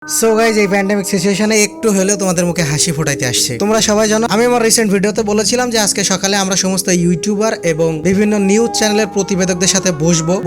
So guys, এই pandemic সিচুয়েশনে একটু হলেও তোমাদের মুখে হাসি ফোটাইতে আসছে। তোমরা সবাই জানো, আমি আমার রিসেন্ট ভিডিওতে বলেছিলাম যে আজকে সকালে আমরা সমস্ত ইউটিউবার এবং বিভিন্ন নিউজ চ্যানেলের প্রতিবেদকদের সাথে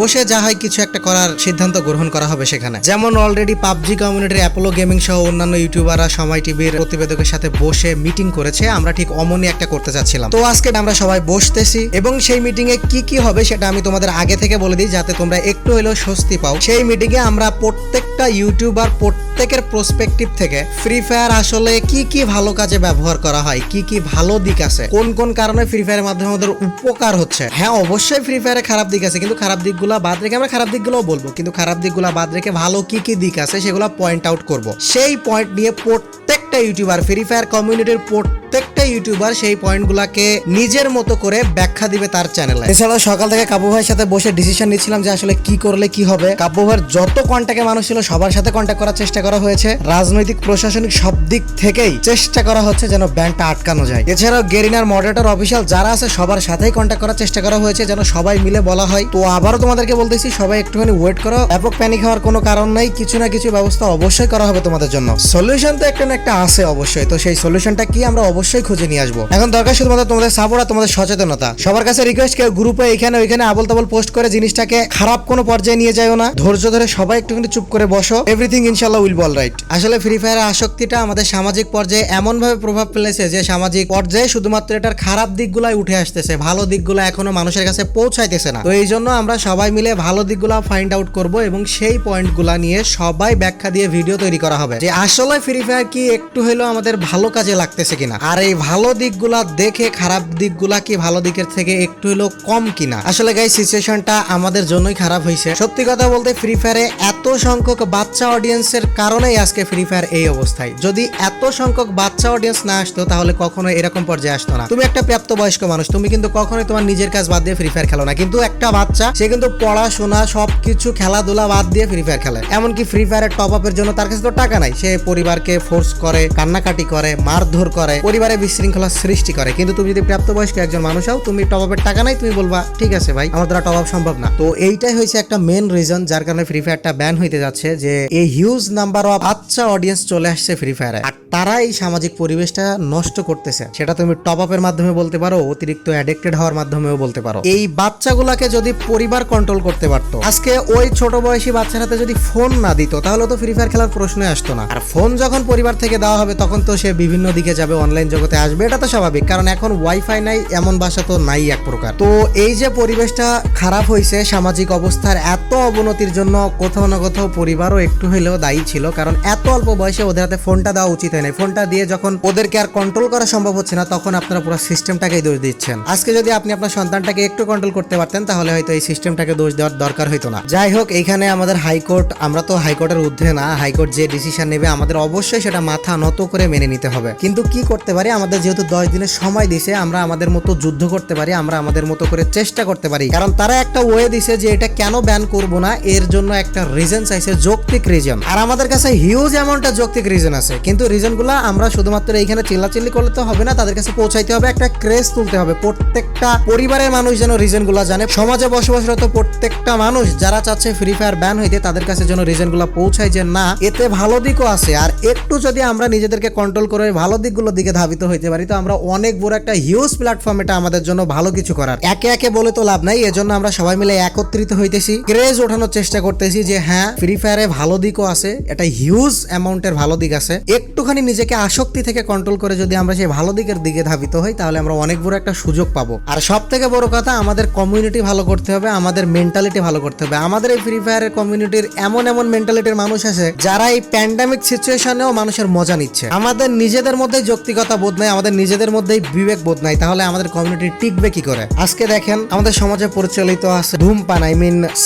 বসে যা হয় কিছু একটা করার সিদ্ধান্ত গ্রহণ করা হবে সেখানে। যেমন অলরেডি পাবজি কমিউনিটির অ্যাপোলো গেমিং সহ অন্যান্য ইউটিউবাররা সময় টিভির প্রতিবেদকের সাথে বসে মিটিং করেছে। আমরা ঠিক অমনই একটা করতে চাচ্ছিলাম। তো আজকে আমরা সবাই বসতেছি এবং সেই মিটিং এ কি কি হবে সেটা আমি তোমাদের আগে থেকে বলে দিই, যাতে তোমরা একটু হলেও স্বস্তি পাও। সেই মিটিং এ আমরা প্রত্যেকটা ইউটিউবার প্রত্যেকের প্রসপেক্টিভ থেকে ফ্রি ফায়ার আসলে কি কি ভালো কাজে ব্যবহার করা হয়, কি কি ভালো দিক আছে, কোন কোন কারণে ফ্রি ফায়ারের মাধ্যমে আমাদের উপকার হচ্ছে। হ্যাঁ, অবশ্যই ফ্রি ফায়ারে খারাপ দিক আছে, কিন্তু খারাপ দিকগুলো বাদ রেখে আমরা খারাপ দিকগুলোও বলবো, কিন্তু খারাপ দিকগুলো বাদ রেখে ভালো কি কি দিক আছে সেগুলো পয়েন্ট আউট করব। সেই পয়েন্ট নিয়ে প্রত্যেকটা ইউটিউবার, ফ্রি ফায়ার কমিউনিটির প্রত্যেকটা ইউটিউবার সেই পয়েন্টগুলোকে নিজের মতো করে ব্যাখ্যা দিবে তার চ্যানেলে। এছাড়াও সকাল থেকে কাব্য ভাইয়ের সাথে বসে ডিসিশন নিচ্ছিলাম যে আসলে কি করলে কি হবে। কাব্য ভাইয়ের যত কন্ট্যাক্টে মানুষ ছিল সবার সাথে কন্ট্যাক্ট করার চেষ্টা করা হয়েছে। রাজনৈতিক, প্রশাসনিক সব দিক থেকেই চেষ্টা করা হচ্ছে যেন ব্যান্ডটা আটকানো যায়। এছাড়াও গেরিনার মডারেটর, অফিসিয়াল যারা আছে সবার সাথেই কন্ট্যাক্ট করার চেষ্টা করা হয়েছে যেন সবাই মিলে বলা হয়। তো আবারও তোমাদেরকে বলতেছি, সবাই একটুখানি ওয়েট করো। ব্যাপক প্যানিক হওয়ার কোনো কারণ নাই, কিছু না কিছু ব্যবস্থা অবশ্যই করা হবে তোমাদের জন্য। সলিউশন তো একটা না একটা আছে অবশ্যই, তো সেই সলিউশনটা কি আমরা অবশ্যই খুঁজে নিয়ে আসবো। এখন দরকার শুধুমাত্র তোমাদের সাপোর্ট আর তোমাদের সচেতনতা। সবার কাছে রিকোয়েস্ট, কেউ গ্রুপে এখানে ওইখানে আবল তাবল পোস্ট করে জিনিসটাকে খারাপ কোনো পর্যায়ে নিয়ে যাও না। ধৈর্য ধরে সবাই একটুখানি চুপ করে বসো। এভরিথিং ইনশাআল্লাহ উইল বি অলরাইট। আসলে ফ্রি ফায়ারের আসক্তিটা আমাদের সামাজিক পর্যায়ে এমন ভাবে প্রভাব ফেলেছে যে সামাজিক পর্যায়ে শুধুমাত্র এটার খারাপ দিকগুলাই উঠে আসতেছে, ভালো দিকগুলো এখনো মানুষের কাছে পৌঁছাইতেছে না। তো এই জন্য আমরা সবাই মিলে ভালো দিকগুলো ফাইন্ড আউট করব এবং সেই পয়েন্টগুলো নিয়ে সবাই ব্যাখ্যা দিয়ে ভিডিও তৈরি করা হবে যে আসলে ফ্রি ফায়ার কি একটু হলেও আমাদের ভালো কাজে লাগতেছে কিনা, আর এই ভালো দিকগুলা দেখে খারাপ দিকগুলা কি ভালো দিকের থেকে একটু হলেও কম কিনা। আসলে গাইস, সিচুয়েশনটা আমাদের জন্যই খারাপ হয়েছে। সত্যি কথা বলতে ফ্রি ফায়ারে এত সংখ্যক বাচ্চা অডিয়েন্সের কারণেই আজকে ফ্রি ফায়ার এই অবস্থায়। যদি এত সংখ্যক বাচ্চা অডিয়েন্স না আসতো তাহলে কখনো এরকম পর্যায়ে আসতো না। তুমি একটা প্রাপ্তবয়স্ক মানুষ, তুমি কিন্তু কখনোই তোমার নিজের কাজ বাদ দিয়ে ফ্রি ফায়ার খেলো না, কিন্তু একটা বাচ্চা সে কিন্তু পড়াশোনা সবকিছু খেলাধুলা বাদ দিয়ে ফ্রি ফায়ার খেলে। এমনকি ফ্রি ফায়ারের টপ আপের জন্য তার কাছে তো টাকা নাই, সে পরিবারকে ফোর্স করে, কান্নাকাটি করে, মারধর করে, পরিবারে বিশৃঙ্খলা সৃষ্টি করে। কিন্তু তুমি যদি প্রাপ্তবয়স্ক একজন মানুষ হও, তুমি টপ আপের টাকা নাই, তুমি বলবা ঠিক আছে ভাই, আমার দ্বারা টপ আপ সম্ভব না। তো এইটাই হয়েছে একটা মেন রিজন যার কারণে ফ্রি ফায়ারটা ব্যান হইতে যাচ্ছে, যে এই হিউজ নাম্বার অফ বাচ্চা অডিয়েন্স চলে আসছে ফ্রি ফায়ারে, আর তারা এই সামাজিক পরিবেশটা নষ্ট করতেছে। সেটা তুমি টপ আপের মাধ্যমে বলতে পারো, অতিরিক্ত অ্যাডিক্টেড হওয়ার মাধ্যমেও বলতে পারো। এই বাচ্চাগুলাকে যদি পরিবার কন্ট্রোল করতে পারতো, আজকে ওই ছোট বয়সী বাচ্চার হাতে যদি ফোন না দিত তাহলে তো ফ্রি ফায়ার খেলার প্রশ্নই আসতো না। আর ফোন যখন পরিবার থেকে দেওয়া হবে তখন তো সে বিভিন্ন দিকে যাবে, অনলাইন জগতে আসবে, এটা তো স্বাভাবিক, কারণ এখন ওয়াইফাই নাই এমন বাসা তো নাই এক প্রকার। তো এই যে পরিবেশটা খারাপ হয়েছে, সামাজিক অবস্থার এত অবনতির জন্য কোথাও না কোথাও পরিবারও একটু হইলেও দায়ী ছিল, কারণ এত অল্প বয়সে ওদের হাতে ফোনটা দেওয়া উচিত হয় না। ফোনটা দিয়ে যখন ওদেরকে আর কন্ট্রোল করা সম্ভব হচ্ছে না, তখন আপনারা পুরো সিস্টেমটাকেই দোষ দিচ্ছেন। আজকে যদি আপনি আপনার সন্তানটাকে একটু কন্ট্রোল করতে পারতেন তাহলে হয়তো এই সিস্টেমটাকে দোষ দেওয়ার দরকার হইতো না। যাই হোক, এইখানে আমাদের হাইকোর্ট, আমরা তো হাইকোর্টের ঊর্ধ্বে না, হাইকোর্ট যে ডিসিশন নেবে আমাদের অবশ্যই সেটা মাথা নত করে মেনে নিতে হবে। কিন্তু কি করতে পারি, আমাদের যেহেতু 10 দিনের সময় দিছে, আমরা আমাদের মতো যুদ্ধ করতে পারি, আমরা আমাদের মতো করে চেষ্টা করতে পারি, কারণ তারা একটা ওয়ে দিছে যে এটা কেন ব্যান করব না, এর জন্য একটা রিজন চাইছে, যৌক্তিক রিজন। আর আমাদের কাছে হিউজ অ্যামাউন্টটা যৌক্তিক রিজন আছে, কিন্তু রিজনগুলো আমরা শুধুমাত্র এইখানে চিল্লাচিল্লি করলে তো হবে না, তাদের কাছে পৌঁছাইতে হবে, একটা ক্রেজ তুলতে হবে। প্রত্যেকটা পরিবারের মানুষ যেন রিজনগুলো জানে, সমাজে বসবাসরত প্রত্যেকটা মানুষ যারা চাচ্ছে ফ্রি ফায়ার ব্যান হইতে, তাদের কাছে যেন রিজনগুলো পৌঁছায় যে না, এতে ভালো দিকও আছে। আর একটু যদি আমরা নিজেদেরকে কন্ট্রোল করে ভালো দিকগুলোর দিকে ধাবিত হইতে পারি, তো আমরা অনেক বড় একটা হিউজ প্ল্যাটফর্ম, এটা আমাদের জন্য ভালো কিছু করার। একে একে বলে তো লাভ নাই, এজন্য আমরা সবাই মিলে একত্রিত হইতেছি, ক্রেজ ওঠানোর চেষ্টা করতেছি যে হ্যাঁ, ফ্রি ফায়ারে ভালো দিকও আছে, এটা হিউজ অ্যামাউন্টের ভালো দিক আছে। একটুখানি নিজেকে আসক্তি থেকে কন্ট্রোল করে যদি আমরা সেই ভালো দিকের দিকে ধাবিত হই, তাহলে আমরা অনেক বড় একটা সুযোগ পাবো। আর সব থেকে বড় কথা, আমাদের কমিউনিটি ভালো করতে হবে, আমাদের মেন্টালিটি ভালো করতে হবে। আমাদের এই ফ্রি ফায়ারের কমিউনিটির এমন এমন মেন্টালিটির মানুষ আছে যারা এই প্যান্ডামিক সিচুয়েশনেও মানুষের মজা নিচ্ছে। আমাদের নিজেদের মধ্যে যৌক্তিকতা বোধ নাই, আমাদের নিজেদের মধ্যেই বিবেক বোধ নাই, তাহলে আমাদের কমিউনিটি টিকবে কি করে? আজকে দেখেন আমাদের সমাজে পরিচালিত আছে ধূমপান,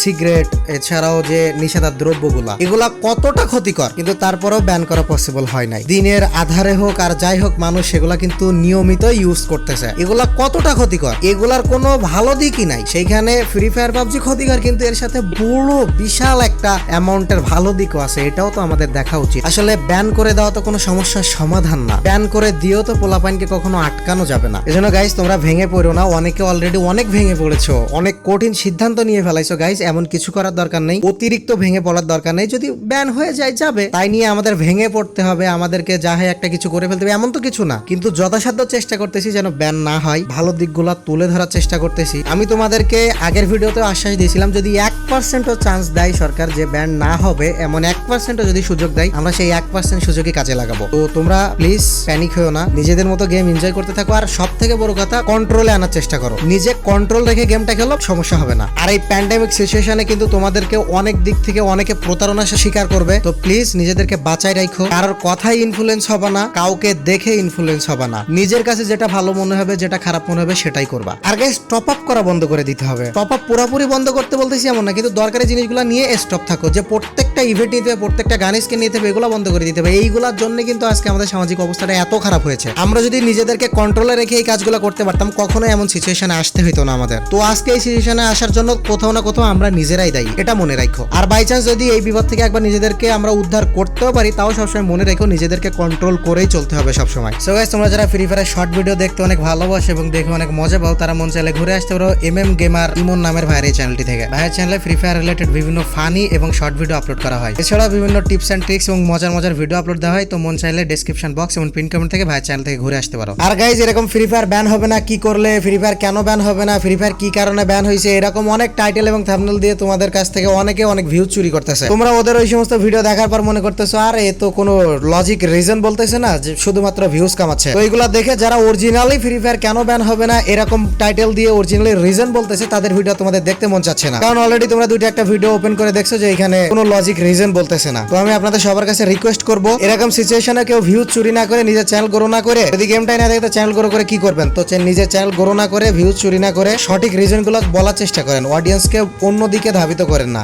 সিগারেট, এছাড়াও যে নিষেধাজ্ঞা দ্রব্যগুলা, এগুলা কতটা ক্ষতিকর, কিন্তু তারপরেও ব্যান করা পসিবল হয় নাই। দিনের আধারে হোক আর যাই হোক, মানুষ সেগুলা কিন্তু নিয়মিত ইউজ করতেছে। এগুলা কতটা ক্ষতিকর, এগুলার কোনো ভালো দিকই নাই। সেইখানে ফ্রি ফায়ার পাবজি ক্ষতিকর, কিন্তু এর সাথে বড় বিশাল একটা অ্যামাউন্টের ভালো দিকও আছে, এটাও তো আমাদের দেখা উচিত। আসলে ব্যান করে দেওয়া তো কোনো সমস্যার সমাধান না, ব্যান করে দিয়েও তো পোলাপাইনকে কখনো আটকানো যাবে না। এজন্য গাইস তোমরা ভেঙে পড়ো না, অনেকে অলরেডি অনেক ভেঙে পড়েছো, অনেক কঠিন সিদ্ধান্ত নিয়ে ফেলাইছো গাইস। এমন কিছু করার দরকার নেই, অতিরিক্ত ভেঙে পড়ার দরকার নেই। যদি ব্যান হয়ে যায় যাবে, তাই নিয়ে আমাদের ভেঙে পড়তে হবে, আমাদেরকে যা হয় একটা কিছু করে ফেলতে হবে এমন তো কিছু না। কিন্তু যথাসাধ্য চেষ্টা করতেছি যেন ব্যান না হয়, ভালো দিকগুলো তুলে ধরার চেষ্টা করতেছি। আমি তোমাদেরকে আগের ভিডিওতে আশ্বাস দিয়েছিলাম যদি 1%ও চান্স দেয় সরকার যে ব্যান না হবে, এমন 1%ও যদি সুযোগ দেয়, আমরা সেই 1% সুযোগই কাজে লাগাবো। তো তোমরা প্লিজ প্যানিক হয়েও না, নিজেদের মতো গেম এনজয় করতে থাকো। আর সব থেকে বড় কথা, কন্ট্রোলে আনার চেষ্টা করো। নিজে কন্ট্রোল রেখে গেমটা খেলো, সমস্যা হবে না। আর এই প্যান্ডেমিক সিচুয়েশনে কিন্তু তোমাদেরকে অনেক দিক থেকে অনেকে প্রতারণার শিকার করবে। তো প্লিজ নিজেদেরকে বাঁচাই রাখো, কারোর কথাই ইনফ্লুয়েন্স হবে না, কাউকে দেখে ইনফ্লুয়েন্স হবে না। নিজের কাছে যেটা ভালো মনে হবে, যেটা খারাপ মনে হবে সেটাই করবা। আর গাইস টপ আপ করা বন্ধ করে দিতে হবে। টপ আপ পুরোপুরি বন্ধ করতে বলতেছি এমন না, কিন্তু দরকারি জিনিসগুলো নিয়ে স্টপ থাকো। যে প্রত্যেকটা ইভেন্ট নিতে হবে, প্রত্যেকটা গান স্কিন নিতে হবে, এগুলো বন্ধ করে দিতে হবে। এইগুলোর জন্য কিন্তু আজকে আমাদের সামাজিক অবস্থাটা এত খারাপ হয়েছে। আমরা যদি নিজেদেরকে কন্ট্রোলে রেখে এই কাজগুলো করতে পারতাম, কখনো এমন সিচুয়েশনে আসতে হইতো না আমাদের। তো আজকে এই সিচুয়েশনে আসার জন্য কোথাও না কোথাও আমরা নিজেরাই দায়ী, এটা মনে রাখো। আর বাই চান্স যদি এই বিপদ থেকে একবার নিজেদেরকে আমরা উদ্ধার করতেও পারি, তাও সবসময় মনে রেখো নিজেদেরকে কন্ট্রোল করেই চলতে হবে সবসময়। সো গাইস তোমরা যারা ফ্রি ফায়ারের শর্ট ভিডিও দেখতে অনেক ভালোবাসো এবং দেখে অনেক মজা পাও, তারা মন চাইলে ঘুরে আসতে পারো MM গেমার ইমন নামের ভাইয়ের এই চ্যানেলটি থেকে। ভাইয়ের চ্যানেলে ফ্রি ফায়ার রিলেটেড বিভিন্ন ফানি এবং শর্ট ভিডিও আপলোড করা হয়। এছাড়াও বিভিন্ন টিপস এন্ড ট্রিক্স এবং মজার মজার ভিডিও আপলোড দেওয়া হয়। তো মন চাইলে ডেসক্রিপশন বক্স এবং পিন কমেন্ট থেকে ভাইয়ের চ্যানেল থেকে ঘুরে আসতে পারো। আর গাইজ এরকম ফ্রি ফায়ার ব্যান হবে না, কি করলে ফ্রি ফায়ার কেন ব্যান হবে না, ফ্রি ফায়ার কি কারণে ব্যান হয়েছে, এরকম অনেক টাইটেল এবং থাম্বনেল দিয়ে তোমাদের কাছ থেকে অনেকে অনেক ভিউজ চুরি করতেছে। তোমরা ওদের ওই সমস্ত ভিডিও দেখার পর মনে করতেছো আর এ তো কোনো লজিক রিজন বলতেছে না, যে শুধুমাত্র ভিউজ কামাচ্ছে। তো এইগুলা দেখে যারা অরিজিনালি ফ্রি ফায়ার কেন ব্যান হবে না এরকম টাইটেল দিয়ে অরিজিনালি রিজন বলতেছে, তাদের ভিডিও তোমাদের দেখতে মন চাচ্ছে না, কারণ অলরেডি তোমরা দুইটা একটা ভিডিও ওপেন করে দেখছো যে এখানে কোনো লজিক রিজন বলতেছে না। তো আমি আপনাদের সবার কাছে রিকোয়েস্ট করবো, এরকম সিচুয়েশনে কেউ ভিউজ চুরি না করে, নিজের চ্যানেল গ্রো না করে, যদি গেমটাই না দেখতে চ্যানেল গ্রো করে কি করবেন, তো নিজের চ্যানেল গ্রো না করে, ভিউজ চুরি না করে, সঠিক রিজন গুলো বলার চেষ্টা করেন, অডিয়েন্সকে অন্যদিকে ধাবিত করেন না।